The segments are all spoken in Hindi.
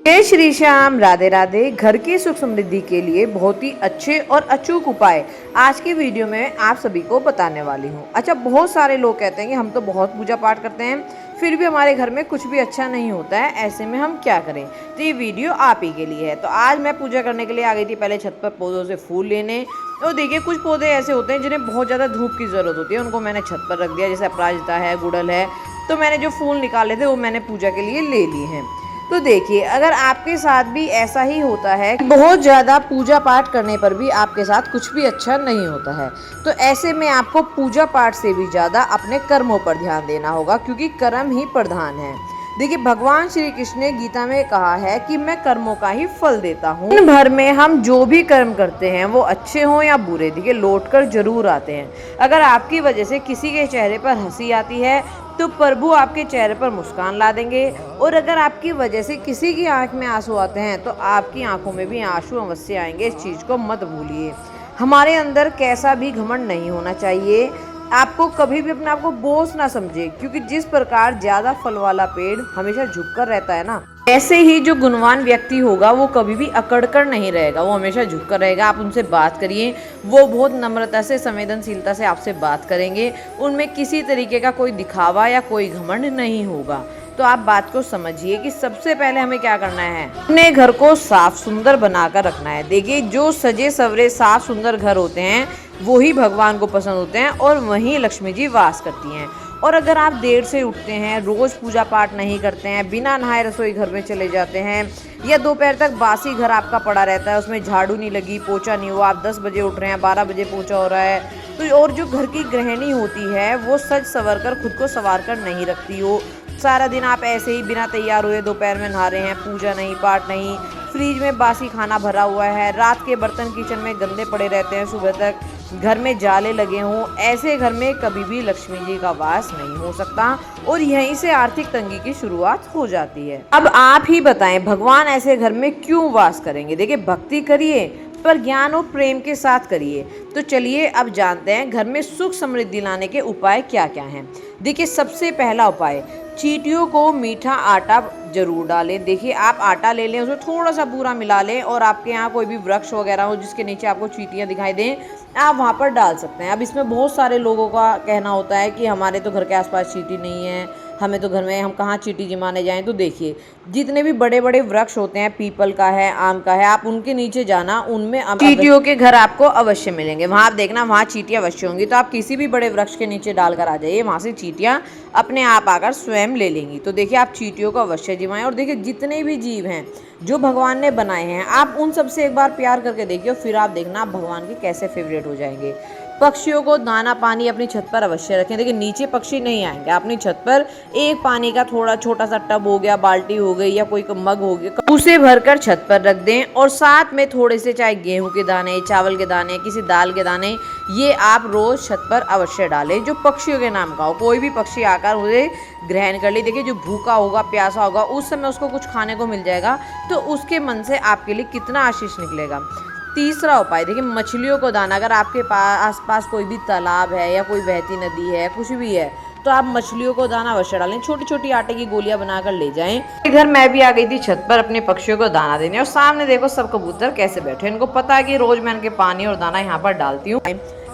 जय श्री श्याम, राधे राधे। घर की सुख समृद्धि के लिए बहुत ही अच्छे और अचूक उपाय आज की वीडियो में आप सभी को बताने वाली हूँ। अच्छा, बहुत सारे लोग कहते हैं कि हम तो बहुत पूजा पाठ करते हैं, फिर भी हमारे घर में कुछ भी अच्छा नहीं होता है, ऐसे में हम क्या करें। तो ये वीडियो आप ही के लिए है। तो आज मैं पूजा करने के लिए आ गई थी पहले छत पर पौधों से फूल लेने। और देखिए, कुछ पौधे ऐसे होते हैं जिन्हें बहुत ज़्यादा धूप की ज़रूरत होती है, उनको मैंने छत पर रख दिया। जैसे अपराजिता है, गुड़हल है। तो मैंने जो फूल निकाले थे वो मैंने पूजा के लिए ले लिए हैं। तो देखिए, अगर आपके साथ भी ऐसा ही होता है, बहुत ज़्यादा पूजा पाठ करने पर भी आपके साथ कुछ भी अच्छा नहीं होता है, तो ऐसे में आपको पूजा पाठ से भी ज़्यादा अपने कर्मों पर ध्यान देना होगा, क्योंकि कर्म ही प्रधान है। देखिए, भगवान श्री कृष्ण ने गीता में कहा है कि मैं कर्मों का ही फल देता हूँ। दिन भर में हम जो भी कर्म करते हैं वो अच्छे हों या बुरे, देखिए लौट कर जरूर आते हैं। अगर आपकी वजह से किसी के चेहरे पर हंसी आती है तो प्रभु आपके चेहरे पर मुस्कान ला देंगे, और अगर आपकी वजह से किसी की आंख में आंसू आते हैं तो आपकी आंखों में भी आंसू अवश्य आएंगे। इस चीज़ को मत भूलिए। हमारे अंदर कैसा भी घमंड नहीं होना चाहिए। आपको कभी भी अपने आप को बोझ ना समझे, क्योंकि जिस प्रकार ज्यादा फल वाला पेड़ हमेशा झुककर रहता है ना, ऐसे ही जो गुणवान व्यक्ति होगा वो कभी भी अकड़कर नहीं रहेगा, वो हमेशा झुककर रहेगा। आप उनसे बात करिए, वो बहुत नम्रता से, संवेदनशीलता से आपसे बात करेंगे। उनमें किसी तरीके का कोई दिखावा या कोई घमंड नहीं होगा। तो आप बात को समझिए कि सबसे पहले हमें क्या करना है, अपने घर को साफ सुंदर बनाकर रखना है। देखिए, जो सजे सवरे साफ सुंदर घर होते हैं वो ही भगवान को पसंद होते हैं, और वहीं लक्ष्मी जी वास करती हैं। और अगर आप देर से उठते हैं, रोज पूजा पाठ नहीं करते हैं, बिना नहाए रसोई घर में चले जाते हैं, या दोपहर तक बासी घर आपका पड़ा रहता है, उसमें झाड़ू नहीं लगी, पोछा नहीं हुआ, आप 10 बजे उठ रहे हैं, 12 बजे पोछा हो रहा है, तो और जो घर की गृहिणी होती है वो सज संवर कर, खुद को संवार कर नहीं रखती हो, सारा दिन आप ऐसे ही बिना तैयार हुए दोपहर में नहा रहे हैं, पूजा नहीं, पाठ नहीं, फ्रिज में बासी खाना भरा हुआ है, रात के बर्तन किचन में गंदे पड़े रहते हैं, सुबह तक घर में जाले लगे हों, ऐसे घर में कभी भी लक्ष्मी जी का वास नहीं हो सकता, और यहीं से आर्थिक तंगी की शुरुआत हो जाती है। अब आप ही बताएं, भगवान ऐसे घर में क्यों वास करेंगे। देखिए, भक्ति करिए पर ज्ञान और प्रेम के साथ करिए। तो चलिए अब जानते हैं घर में सुख समृद्धि लाने के उपाय क्या क्या हैं। देखिए, सबसे पहला उपाय, चींटियों को मीठा आटा जरूर डालें। देखिए, आप आटा ले लें, उसमें थोड़ा सा बूरा मिला लें, और आपके यहाँ कोई भी वृक्ष वगैरह हो जिसके नीचे आपको चींटियाँ दिखाई दें, आप वहाँ पर डाल सकते हैं। अब इसमें बहुत सारे लोगों का कहना होता है कि हमारे तो घर के आसपास चींटी नहीं है, हमें तो घर में, हम कहाँ चींटी जमाने जाएं। तो देखिए, जितने भी बड़े बड़े वृक्ष होते हैं, पीपल का है, आम का है, आप उनके नीचे जाना, उनमें चींटियों के घर आपको अवश्य मिलेंगे। वहाँ आप देखना, वहाँ चींटियाँ अवश्य होंगी। तो आप किसी भी बड़े वृक्ष के नीचे डालकर आ जाइए, वहाँ से चींटियाँ अपने आप आकर स्वयं ले लेंगी। तो देखिए, आप चींटियों को अवश्य जिमाएं। और देखिए, जितने भी जीव हैं जो भगवान ने बनाए हैं, आप उन सबसे एक बार प्यार करके देखिए, फिर आप देखना आप भगवान के कैसे फेवरेट हो जाएंगे। पक्षियों को दाना पानी अपनी छत पर अवश्य रखें। देखिए, नीचे पक्षी नहीं आएंगे, अपनी छत पर एक पानी का थोड़ा छोटा सा टब हो गया, बाल्टी हो गई, या कोई मग हो गया, उसे भरकर छत पर रख दें। और साथ में थोड़े से, चाहे गेहूं के दाने, चावल के दाने, किसी दाल के दाने, ये आप रोज छत पर अवश्य डालें, जो पक्षियों के नाम का हो। कोई भी पक्षी आकर उसे ग्रहण कर ले। देखिए, जो भूखा होगा, प्यासा होगा, उस समय उसको कुछ खाने को मिल जाएगा, तो उसके मन से आपके लिए कितना आशीष निकलेगा। तीसरा उपाय, देखिए, मछलियों को दाना, अगर आपके आसपास कोई भी तालाब है या कोई बहती नदी है, कुछ भी है, तो आप मछलियों को दाना अवश्य डालें। छोटी छोटी आटे की गोलियां बनाकर ले जाएं। इधर मैं भी आ गई थी छत पर अपने पक्षियों को दाना देने, और सामने देखो सब कबूतर कैसे बैठे। इनको पता है कि रोज मैं इनके पानी और दाना यहाँ पर डालती हूँ।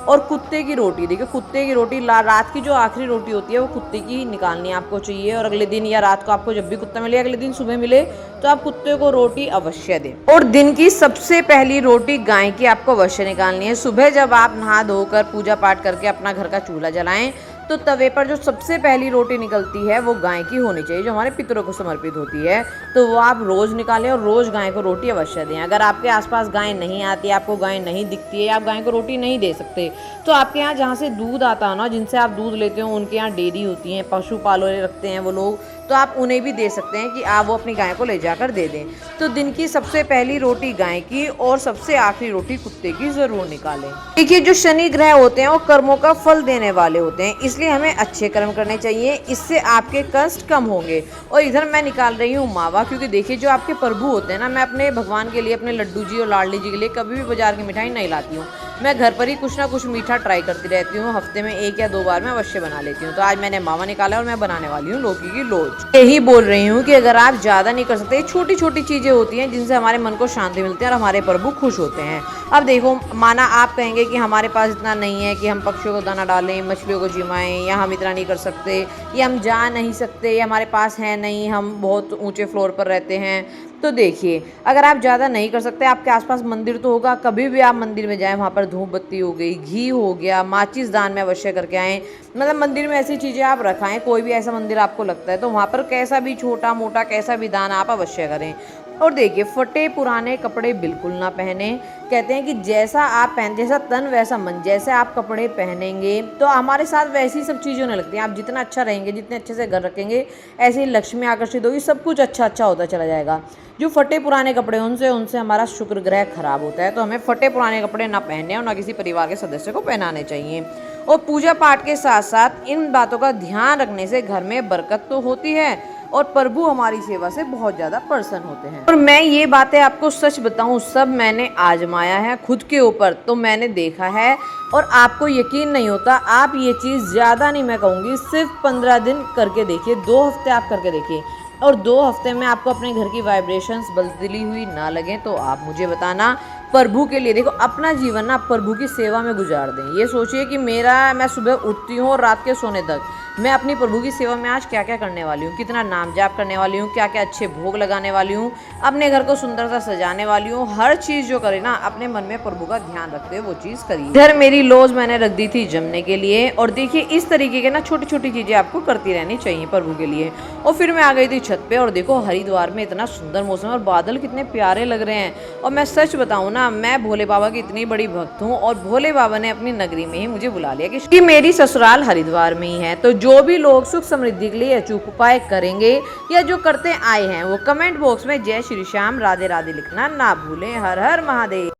और कुत्ते की रोटी, देखिए, कुत्ते की रोटी रात की जो आखिरी रोटी होती है वो कुत्ते की निकालनी आपको चाहिए, और अगले दिन या रात को आपको जब भी कुत्ता मिले, अगले दिन सुबह मिले, तो आप कुत्ते को रोटी अवश्य दें। और दिन की सबसे पहली रोटी गाय की आपको अवश्य निकालनी है। सुबह जब आप नहा धोकर पूजा पाठ करके अपना घर का चूल्हा जलाएं, तो तवे पर जो सबसे पहली रोटी निकलती है वो गाय की होनी चाहिए, जो हमारे पितरों को समर्पित होती है। तो वो आप रोज निकालें और रोज गाय को रोटी अवश्य दें। अगर आपके आसपास गाय नहीं आती, आपको गाय नहीं दिखती है, आप गाय को रोटी नहीं दे सकते, तो आपके यहाँ जहाँ से दूध आता है ना, जिनसे आप दूध लेते हो, उनके यहाँ डेयरी होती है, पशु पाले रखते हैं वो लोग, तो आप उन्हें भी दे सकते हैं कि आप वो अपनी गाय को ले जाकर दे दें। तो दिन की सबसे पहली रोटी गाय की और सबसे आखिरी रोटी कुत्ते की जरूर निकालें। देखिए, जो शनि ग्रह होते हैं वो कर्मों का फल देने वाले होते हैं, इसलिए हमें अच्छे कर्म करने चाहिए, इससे आपके कष्ट कम होंगे। और इधर मैं निकाल रही हूँ मावा, क्योंकि देखिए, जो आपके प्रभु होते हैं ना, मैं अपने भगवान के लिए, अपने लड्डू जी और लाडली जी के लिए कभी भी बाजार की मिठाई नहीं लाती हूँ। मैं घर पर ही कुछ ना कुछ मीठा ट्राई करती रहती हूँ। हफ्ते में 1 या 2 बार मैं अवश्य बना लेती हूँ। तो आज मैंने मावा निकाला और मैं बनाने वाली हूँ लौकी की लोच। यही बोल रही हूँ कि अगर आप ज़्यादा नहीं कर सकते, छोटी छोटी चीज़ें होती हैं जिनसे हमारे मन को शांति मिलती है और हमारे प्रभु खुश होते हैं। अब देखो, माना आप कहेंगे कि हमारे पास इतना नहीं है कि हम पक्षियों को दाना डालें, मछलियों को जिमाएं, या हम इतना नहीं कर सकते, या हम जा नहीं सकते, या हमारे पास है नहीं, हम बहुत ऊंचे फ्लोर पर रहते हैं। तो देखिए, अगर आप ज़्यादा नहीं कर सकते, आपके आसपास मंदिर तो होगा, कभी भी आप मंदिर में जाएं, वहाँ पर धूप बत्ती हो गई, घी हो गया, माचिस दान में अवश्य करके आएँ। मतलब मंदिर में ऐसी चीज़ें आप रखाएं, कोई भी ऐसा मंदिर आपको लगता है तो वहाँ पर कैसा भी छोटा मोटा कैसा भी दान आप अवश्य करें। और देखिए, फटे पुराने कपड़े बिल्कुल ना पहने। कहते हैं कि जैसा आप पहन, जैसा तन वैसा मन, जैसे आप कपड़े पहनेंगे तो हमारे साथ वैसी सब चीज़ें होने लगती हैं। आप जितना अच्छा रहेंगे, जितने अच्छे से घर रखेंगे, ऐसे ही लक्ष्मी आकर्षित होगी, सब कुछ अच्छा अच्छा होता चला जाएगा। जो फटे पुराने कपड़े उनसे हमारा शुक्र ग्रह खराब होता है, तो हमें फटे पुराने कपड़े ना पहनने और ना किसी परिवार के सदस्य को पहनाने चाहिए। और पूजा पाठ के साथ साथ इन बातों का ध्यान रखने से घर में बरकत तो होती है और प्रभु हमारी सेवा से बहुत ज़्यादा प्रसन्न होते हैं। और मैं ये बातें आपको सच बताऊं, सब मैंने आजमाया है खुद के ऊपर, तो मैंने देखा है और आपको यकीन नहीं होता। आप ये चीज़ ज़्यादा नहीं, मैं कहूँगी सिर्फ 15 दिन करके देखिए, 2 हफ्ते आप करके देखिए, और 2 हफ्ते में आपको अपने घर की वाइब्रेशंस बदली हुई ना लगे तो आप मुझे बताना। प्रभु के लिए देखो, अपना जीवन ना प्रभु की सेवा में गुजार दें। ये सोचिए कि मैं सुबह उठती हूँ और रात के सोने तक मैं अपनी प्रभु की सेवा में आज क्या क्या करने वाली हूँ, कितना नाम जाप करने वाली हूँ, क्या क्या अच्छे भोग लगाने वाली हूँ, अपने घर को सुंदरता सजाने वाली हूँ। हर चीज़ जो करे ना, अपने मन में प्रभु का ध्यान रखते हुए वो चीज़ करिए। इधर मेरी लोज मैंने रख दी थी जमने के लिए, और देखिए इस तरीके के ना छोटी छोटी चीज़ें आपको करती रहनी चाहिए प्रभु के लिए। और फिर मैं आ गई थी छत पे, और देखो हरिद्वार में इतना सुंदर मौसम है और बादल कितने प्यारे लग रहे हैं। और मैं सच बताऊँ ना, मैं भोले बाबा की इतनी बड़ी भक्त हूँ और भोले बाबा ने अपनी नगरी में ही मुझे बुला लिया कि मेरी ससुराल हरिद्वार में ही है। तो जो भी लोग सुख समृद्धि के लिए अचूक उपाय करेंगे या जो करते आए हैं, वो कमेंट बॉक्स में जय श्री श्याम, राधे राधे लिखना ना भूलें। हर हर महादेव।